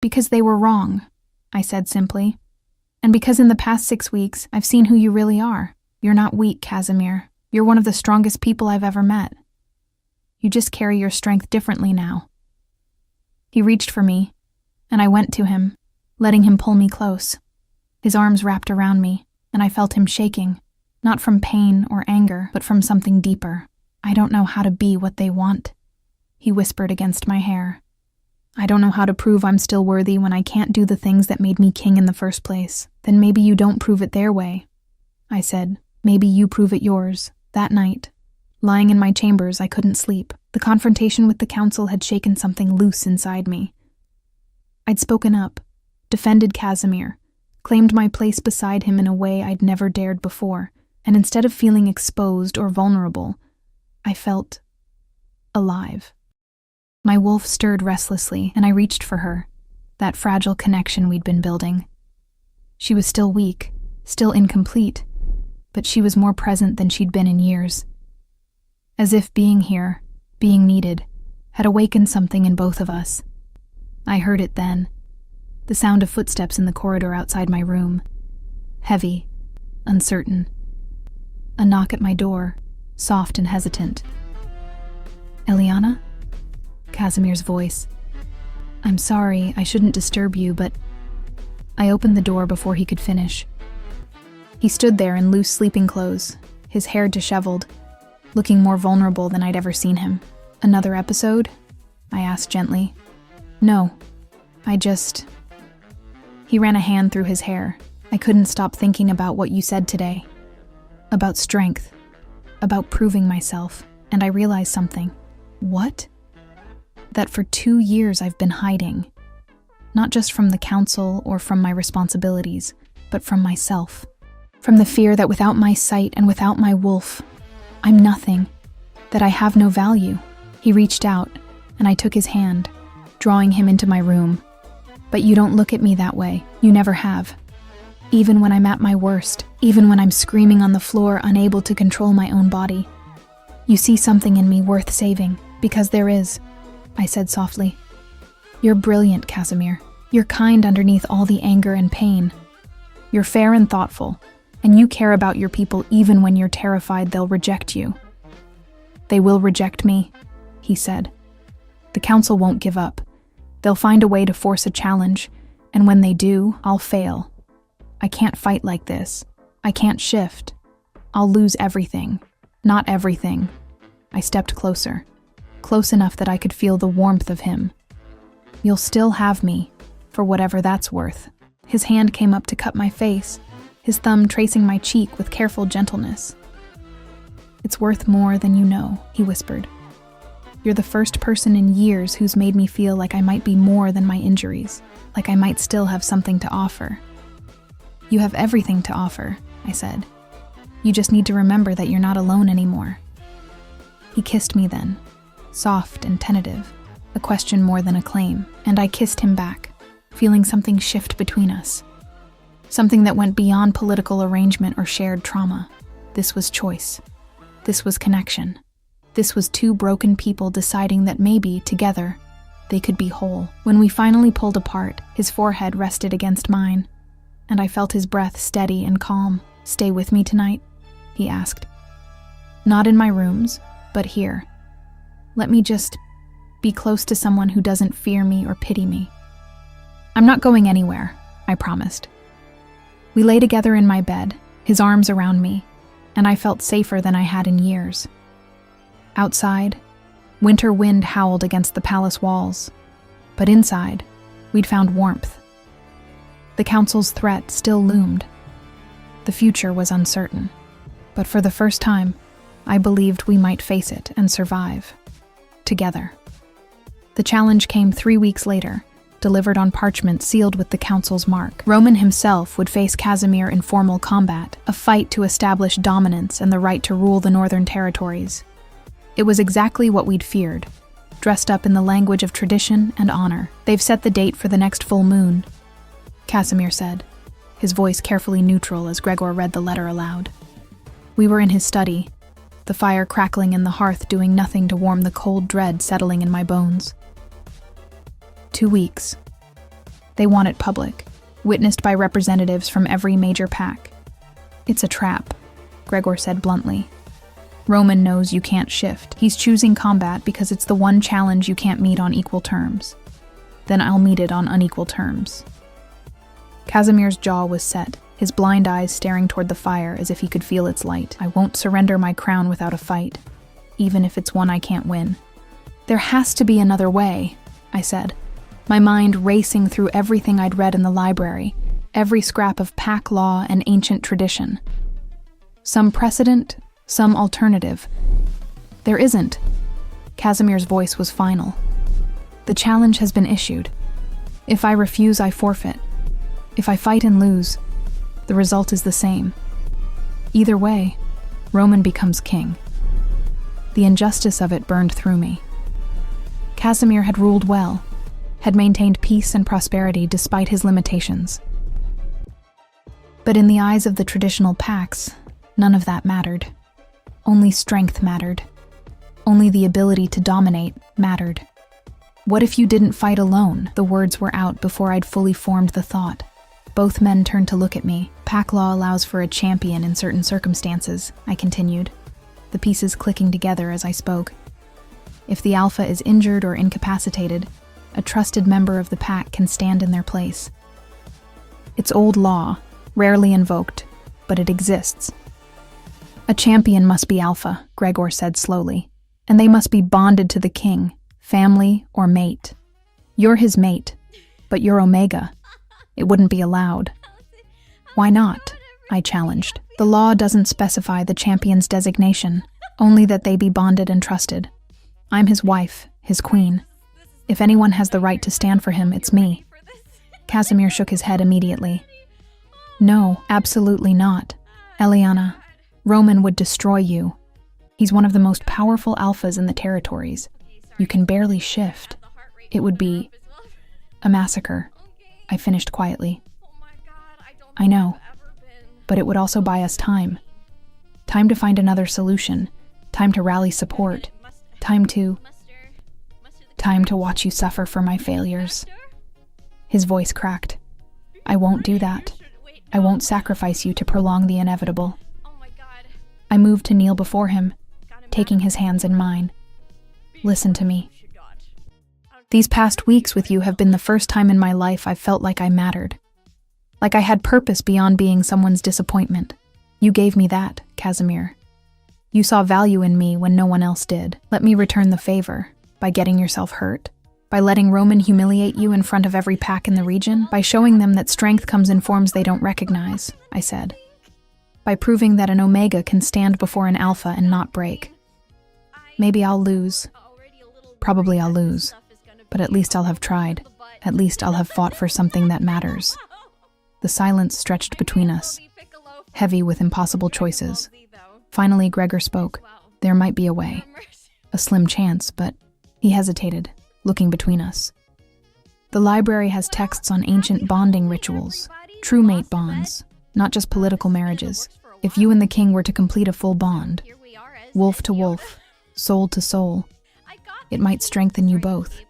"Because they were wrong," I said simply. "And because in the past 6 weeks, I've seen who you really are. You're not weak, Casimir. You're one of the strongest people I've ever met. You just carry your strength differently now." He reached for me, and I went to him, letting him pull me close. His arms wrapped around me, and I felt him shaking, not from pain or anger, but from something deeper. "I don't know how to be what they want," he whispered against my hair. I don't know how to prove I'm still worthy when I can't do the things that made me king in the first place. Then maybe you don't prove it their way, I said. Maybe you prove it yours. That night, lying in my chambers, I couldn't sleep. The confrontation with the council had shaken something loose inside me. I'd spoken up, defended Casimir, claimed my place beside him in a way I'd never dared before, and instead of feeling exposed or vulnerable, I felt alive. My wolf stirred restlessly, and I reached for her, that fragile connection we'd been building. She was still weak, still incomplete, but she was more present than she'd been in years. As if being here, being needed, had awakened something in both of us. I heard it then, the sound of footsteps in the corridor outside my room. Heavy, uncertain. A knock at my door, soft and hesitant. Eliana? Casimir's voice. I'm sorry, I shouldn't disturb you, but... I opened the door before he could finish. He stood there in loose sleeping clothes, his hair disheveled, looking more vulnerable than I'd ever seen him. Another episode? I asked gently. No, He ran a hand through his hair. I couldn't stop thinking about what you said today. About strength. About proving myself. And I realized something. What? That for 2 years I've been hiding. Not just from the council or from my responsibilities, but from myself. From the fear that without my sight and without my wolf, I'm nothing. That I have no value. He reached out, and I took his hand, drawing him into my room. But you don't look at me that way. You never have. Even when I'm at my worst, even when I'm screaming on the floor, unable to control my own body. You see something in me worth saving, because there is, I said softly. You're brilliant, Casimir. You're kind underneath all the anger and pain. You're fair and thoughtful, and you care about your people even when you're terrified they'll reject you. They will reject me, he said. The council won't give up. They'll find a way to force a challenge, and when they do, I'll fail. I can't fight like this. I can't shift. I'll lose everything. Not everything. I stepped closer, close enough that I could feel the warmth of him. You'll still have me, for whatever that's worth. His hand came up to cup my face, his thumb tracing my cheek with careful gentleness. It's worth more than you know, he whispered. You're the first person in years who's made me feel like I might be more than my injuries, like I might still have something to offer. You have everything to offer, I said. You just need to remember that you're not alone anymore. He kissed me then, soft and tentative, a question more than a claim, and I kissed him back, feeling something shift between us. Something that went beyond political arrangement or shared trauma. This was choice. This was connection. This was two broken people deciding that maybe, together, they could be whole. When we finally pulled apart, his forehead rested against mine, and I felt his breath steady and calm. Stay with me tonight? He asked. Not in my rooms, but here. Let me just be close to someone who doesn't fear me or pity me. I'm not going anywhere, I promised. We lay together in my bed, his arms around me, and I felt safer than I had in years. Outside, winter wind howled against the palace walls, but inside, we'd found warmth. The council's threat still loomed. The future was uncertain, but for the first time, I believed we might face it and survive. Together. The challenge came 3 weeks later, delivered on parchment sealed with the council's mark. Roman himself would face Casimir in formal combat, a fight to establish dominance and the right to rule the northern territories. It was exactly what we'd feared, dressed up in the language of tradition and honor. They've set the date for the next full moon, Casimir said, his voice carefully neutral as Gregor read the letter aloud. We were in his study, the fire crackling in the hearth doing nothing to warm the cold dread settling in my bones. 2 weeks. They want it public, witnessed by representatives from every major pack. It's a trap, Gregor said bluntly. Roman knows you can't shift. He's choosing combat because it's the one challenge you can't meet on equal terms. Then I'll meet it on unequal terms. Casimir's jaw was set, his blind eyes staring toward the fire as if he could feel its light. I won't surrender my crown without a fight, even if it's one I can't win. There has to be another way, I said, my mind racing through everything I'd read in the library, every scrap of pack law and ancient tradition. Some precedent, some alternative. There isn't. Casimir's voice was final. The challenge has been issued. If I refuse, I forfeit. If I fight and lose, the result is the same. Either way, Roman becomes king. The injustice of it burned through me. Casimir had ruled well, had maintained peace and prosperity despite his limitations. But in the eyes of the traditional packs, none of that mattered. Only strength mattered. Only the ability to dominate mattered. What if you didn't fight alone? The words were out before I'd fully formed the thought. Both men turned to look at me. Pack law allows for a champion in certain circumstances, I continued, the pieces clicking together as I spoke. If the alpha is injured or incapacitated, a trusted member of the pack can stand in their place. It's old law, rarely invoked, but it exists. A champion must be alpha, Gregor said slowly, and they must be bonded to the king, family or mate. You're his mate, but you're Omega. It wouldn't be allowed. Why not? I challenged. The law doesn't specify the champion's designation, only that they be bonded and trusted. I'm his wife, his queen. If anyone has the right to stand for him, it's me. Casimir shook his head immediately. No, absolutely not. Eliana, Roman would destroy you. He's one of the most powerful alphas in the territories. You can barely shift. It would be a massacre. I finished quietly. I know, but it would also buy us time. Time to find another solution. Time to rally support. Time to watch you suffer for my failures. His voice cracked. I won't do that. I won't sacrifice you to prolong the inevitable. I moved to kneel before him, taking his hands in mine. Listen to me. These past weeks with you have been the first time in my life I've felt like I mattered. Like I had purpose beyond being someone's disappointment. You gave me that, Casimir. You saw value in me when no one else did. Let me return the favor. By getting yourself hurt? By letting Roman humiliate you in front of every pack in the region? By showing them that strength comes in forms they don't recognize, I said. By proving that an Omega can stand before an Alpha and not break. Maybe I'll lose. Probably I'll lose. But at least I'll have tried. At least I'll have fought for something that matters. The silence stretched between us, heavy with impossible choices. Finally, Gregor spoke. There might be a way. A slim chance, but he hesitated, looking between us. The library has texts on ancient bonding rituals, true mate bonds, not just political marriages. If you and the king were to complete a full bond, wolf to wolf, soul to soul, it might strengthen you both.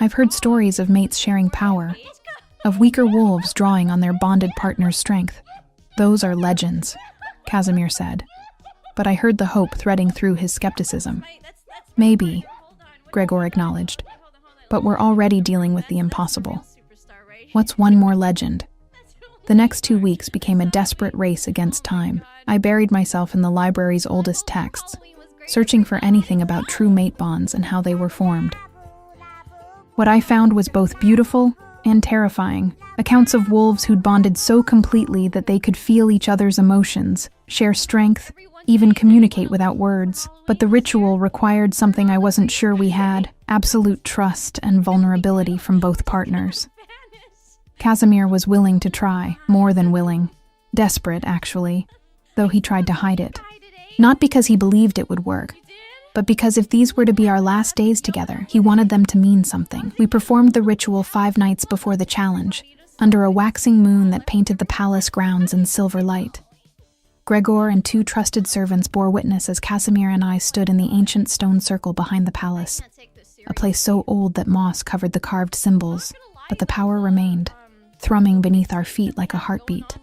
I've heard stories of mates sharing power, of weaker wolves drawing on their bonded partner's strength. Those are legends, Casimir said. But I heard the hope threading through his skepticism. Maybe, Gregor acknowledged, but we're already dealing with the impossible. What's one more legend? The next 2 weeks became a desperate race against time. I buried myself in the library's oldest texts, searching for anything about true mate bonds and how they were formed. What I found was both beautiful and terrifying. Accounts of wolves who'd bonded so completely that they could feel each other's emotions, share strength, even communicate without words. But the ritual required something I wasn't sure we had: absolute trust and vulnerability from both partners. Casimir was willing to try, more than willing. Desperate, actually, though he tried to hide it. Not because he believed it would work, but because if these were to be our last days together, he wanted them to mean something. We performed the ritual 5 nights before the challenge, under a waxing moon that painted the palace grounds in silver light. Gregor and 2 trusted servants bore witness as Casimir and I stood in the ancient stone circle behind the palace, a place so old that moss covered the carved symbols, but the power remained, thrumming beneath our feet like a heartbeat.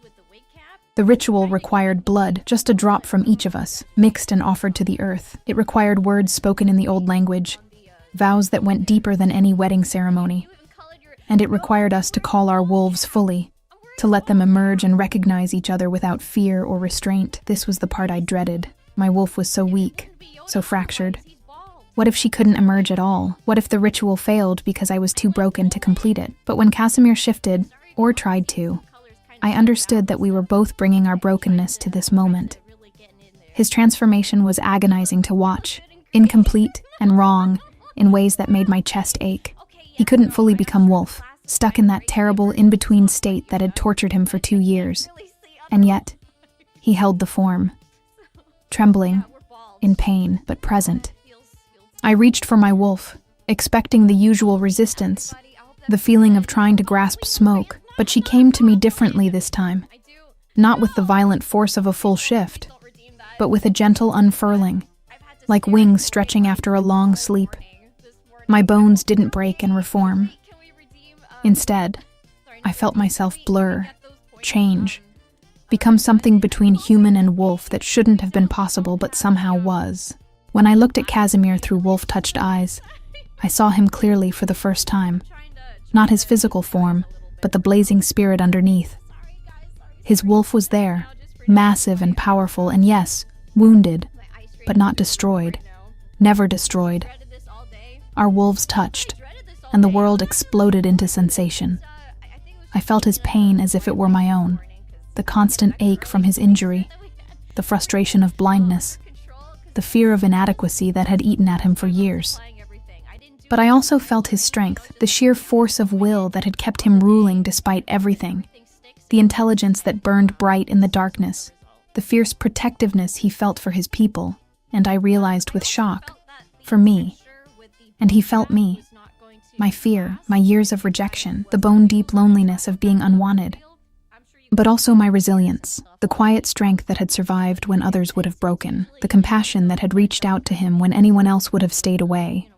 The ritual required blood, just a drop from each of us, mixed and offered to the earth. It required words spoken in the old language, vows that went deeper than any wedding ceremony. And it required us to call our wolves fully, to let them emerge and recognize each other without fear or restraint. This was the part I dreaded. My wolf was so weak, so fractured. What if she couldn't emerge at all? What if the ritual failed because I was too broken to complete it? But when Casimir shifted, or tried to, I understood that we were both bringing our brokenness to this moment. His transformation was agonizing to watch, incomplete and wrong in ways that made my chest ache. He couldn't fully become Wolf, stuck in that terrible in-between state that had tortured him for 2 years. And yet, he held the form, trembling, in pain, but present. I reached for my wolf, expecting the usual resistance, the feeling of trying to grasp smoke, but she came to me differently this time. Not with the violent force of a full shift, but with a gentle unfurling, like wings stretching after a long sleep. My bones didn't break and reform. Instead, I felt myself blur, change, become something between human and wolf that shouldn't have been possible but somehow was. When I looked at Casimir through wolf-touched eyes, I saw him clearly for the first time. Not his physical form, but the blazing spirit underneath. His wolf was there, massive and powerful, and yes, wounded, but not destroyed. Never destroyed. Our wolves touched, and the world exploded into sensation. I felt his pain as if it were my own, the constant ache from his injury, the frustration of blindness, the fear of inadequacy that had eaten at him for years. But I also felt his strength, the sheer force of will that had kept him ruling despite everything, the intelligence that burned bright in the darkness, the fierce protectiveness he felt for his people, and I realized with shock, for me. And he felt me. My fear, my years of rejection, the bone-deep loneliness of being unwanted. But also my resilience, the quiet strength that had survived when others would have broken, the compassion that had reached out to him when anyone else would have stayed away,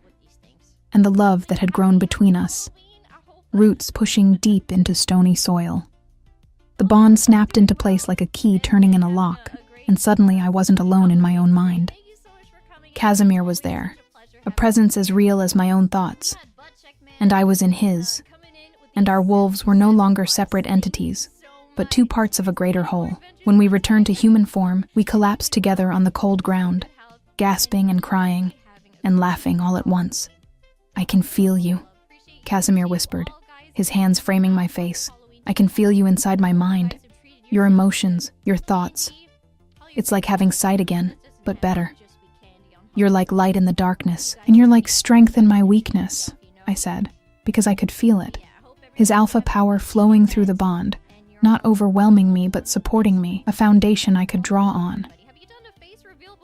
and the love that had grown between us, roots pushing deep into stony soil. The bond snapped into place like a key turning in a lock, and suddenly I wasn't alone in my own mind. Casimir was there, a presence as real as my own thoughts, and I was in his, and our wolves were no longer separate entities, but two parts of a greater whole. When we returned to human form, we collapsed together on the cold ground, gasping and crying, and laughing all at once. "I can feel you," Casimir whispered, his hands framing my face. "I can feel you inside my mind, your emotions, your thoughts. It's like having sight again, but better. You're like light in the darkness, and you're like strength in my weakness," I said, because I could feel it. His alpha power flowing through the bond, not overwhelming me, but supporting me, a foundation I could draw on.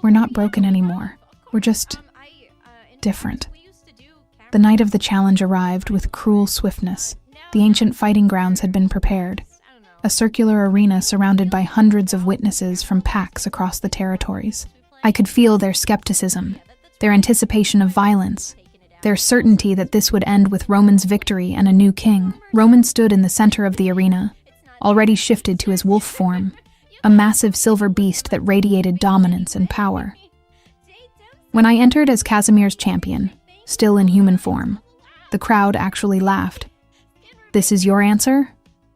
We're not broken anymore. We're just different. The night of the challenge arrived with cruel swiftness. The ancient fighting grounds had been prepared, a circular arena surrounded by hundreds of witnesses from packs across the territories. I could feel their skepticism, their anticipation of violence, their certainty that this would end with Roman's victory and a new king. Roman stood in the center of the arena, already shifted to his wolf form, a massive silver beast that radiated dominance and power. When I entered as Casimir's champion, still in human form, the crowd actually laughed. "This is your answer?"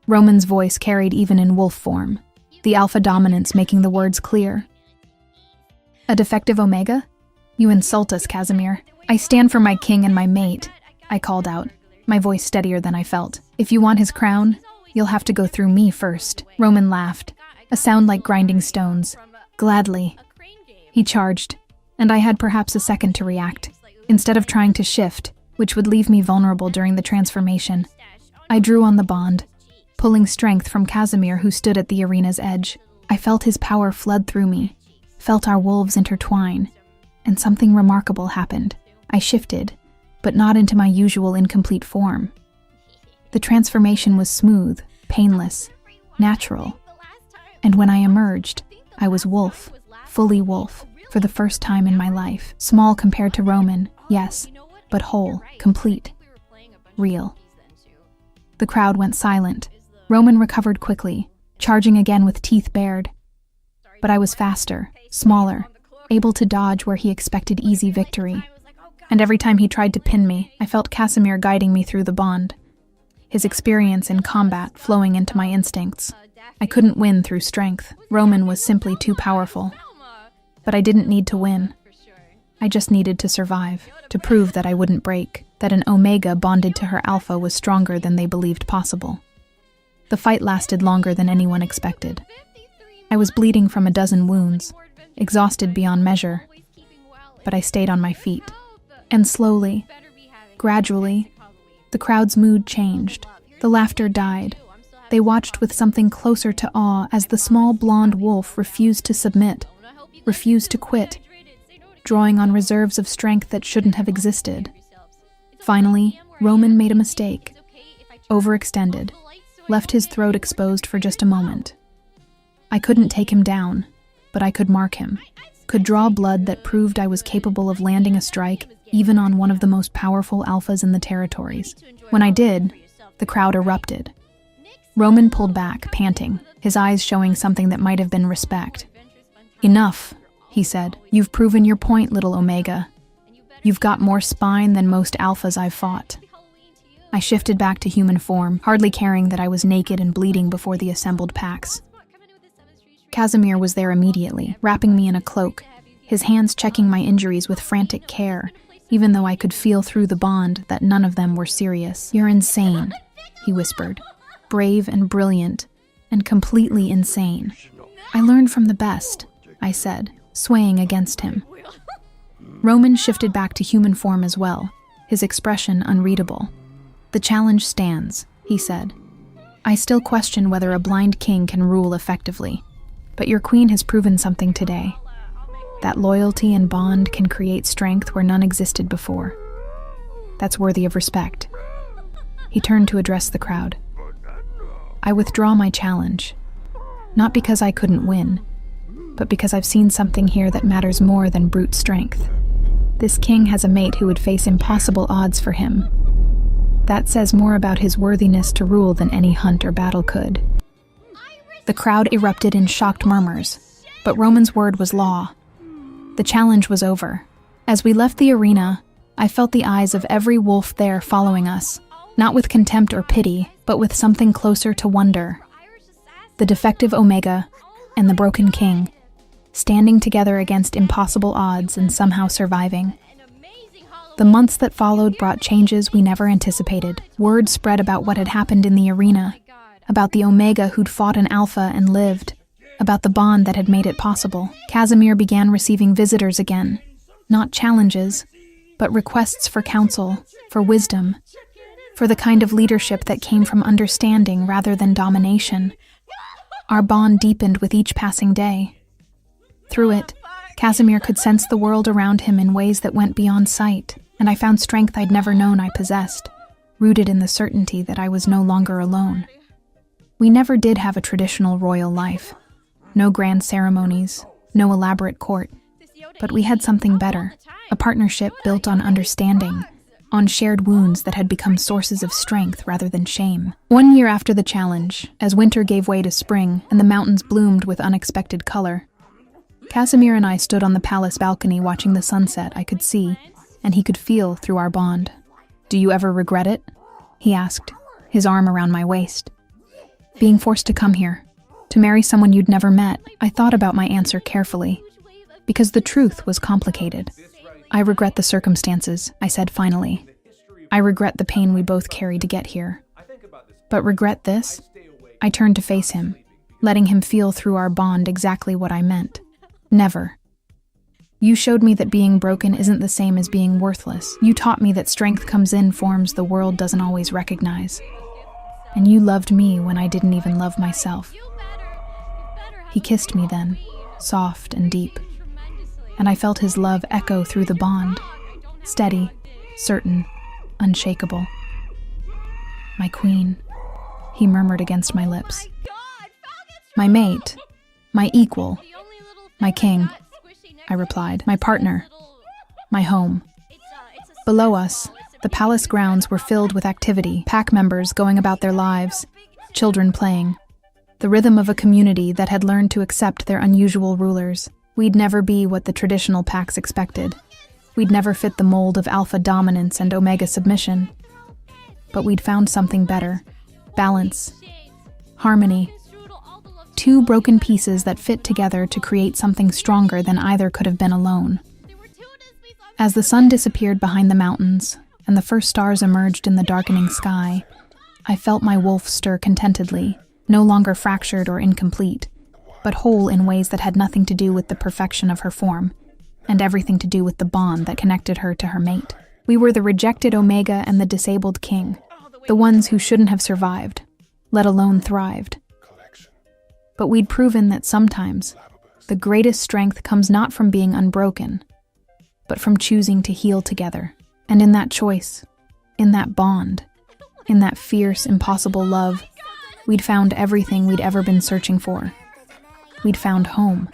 Roman's voice carried even in wolf form, the alpha dominance making the words clear. "A defective Omega? You insult us, Casimir. I stand for my king and my mate," I called out, my voice steadier than I felt. "If you want his crown, you'll have to go through me first." Roman laughed, a sound like grinding stones. "Gladly." He charged, and I had perhaps a second to react. Instead of trying to shift, which would leave me vulnerable during the transformation, I drew on the bond, pulling strength from Casimir, who stood at the arena's edge. I felt his power flood through me, felt our wolves intertwine, and something remarkable happened. I shifted, but not into my usual incomplete form. The transformation was smooth, painless, natural, and when I emerged, I was wolf, fully wolf, for the first time in my life. Small compared to Roman, yes, but whole, complete, real. The crowd went silent. Roman recovered quickly, charging again with teeth bared. But I was faster, smaller, able to dodge where he expected easy victory. And every time he tried to pin me, I felt Casimir guiding me through the bond, his experience in combat flowing into my instincts. I couldn't win through strength. Roman was simply too powerful. But I didn't need to win. I just needed to survive, to prove that I wouldn't break, that an Omega bonded to her alpha was stronger than they believed possible. The fight lasted longer than anyone expected. I was bleeding from a dozen wounds, exhausted beyond measure, but I stayed on my feet. And slowly, gradually, the crowd's mood changed. The laughter died. They watched with something closer to awe as the small blonde wolf refused to submit, refused to quit, drawing on reserves of strength that shouldn't have existed. Finally, Roman made a mistake, overextended, left his throat exposed for just a moment. I couldn't take him down, but I could mark him, could draw blood that proved I was capable of landing a strike even on one of the most powerful alphas in the territories. When I did, the crowd erupted. Roman pulled back, panting, his eyes showing something that might have been respect. "Enough," he said. "You've proven your point, little Omega. You've got more spine than most alphas I've fought." I shifted back to human form, hardly caring that I was naked and bleeding before the assembled packs. Casimir was there immediately, wrapping me in a cloak, his hands checking my injuries with frantic care, even though I could feel through the bond that none of them were serious. "You're insane," he whispered. "Brave and brilliant, and completely insane." "I learned from the best," I said, swaying against him. Roman shifted back to human form as well, his expression unreadable. "The challenge stands," he said. "I still question whether a blind king can rule effectively, but your queen has proven something today. That loyalty and bond can create strength where none existed before. That's worthy of respect." He turned to address the crowd. "I withdraw my challenge, not because I couldn't win, but because I've seen something here that matters more than brute strength. This king has a mate who would face impossible odds for him. That says more about his worthiness to rule than any hunt or battle could." The crowd erupted in shocked murmurs, but Roman's word was law. The challenge was over. As we left the arena, I felt the eyes of every wolf there following us, not with contempt or pity, but with something closer to wonder. The defective Omega and the broken king, standing together against impossible odds and somehow surviving. The months that followed brought changes we never anticipated. Word spread about what had happened in the arena, about the Omega who'd fought an alpha and lived, about the bond that had made it possible. Casimir began receiving visitors again, not challenges, but requests for counsel, for wisdom, for the kind of leadership that came from understanding rather than domination. Our bond deepened with each passing day. Through it, Casimir could sense the world around him in ways that went beyond sight, and I found strength I'd never known I possessed, rooted in the certainty that I was no longer alone. We never did have a traditional royal life. No grand ceremonies, no elaborate court. But we had something better, a partnership built on understanding, on shared wounds that had become sources of strength rather than shame. 1 year after the challenge, as winter gave way to spring and the mountains bloomed with unexpected color, Casimir and I stood on the palace balcony watching the sunset I could see, and he could feel through our bond. "Do you ever regret it?" he asked, his arm around my waist. "Being forced to come here, to marry someone you'd never met." I thought about my answer carefully, because the truth was complicated. "I regret the circumstances," I said finally. "I regret the pain we both carried to get here. But regret this?" I turned to face him, letting him feel through our bond exactly what I meant. "Never. You showed me that being broken isn't the same as being worthless. You taught me that strength comes in forms the world doesn't always recognize. And you loved me when I didn't even love myself." He kissed me then, soft and deep, and I felt his love echo through the bond, steady, certain, unshakable. "My queen," he murmured against my lips. "My mate, my equal, my king," I replied. "My partner, my home." Below us, the palace grounds were filled with activity, pack members going about their lives, children playing, the rhythm of a community that had learned to accept their unusual rulers. We'd never be what the traditional packs expected. We'd never fit the mold of alpha dominance and omega submission. But we'd found something better. Balance. Harmony. Two broken pieces that fit together to create something stronger than either could have been alone. As the sun disappeared behind the mountains and the first stars emerged in the darkening sky, I felt my wolf stir contentedly, no longer fractured or incomplete, but whole in ways that had nothing to do with the perfection of her form, and everything to do with the bond that connected her to her mate. We were the rejected Omega and the disabled King, the ones who shouldn't have survived, let alone thrived. But we'd proven that sometimes the greatest strength comes not from being unbroken, but from choosing to heal together. And in that choice, in that bond, in that fierce, impossible love, we'd found everything we'd ever been searching for. We'd found home.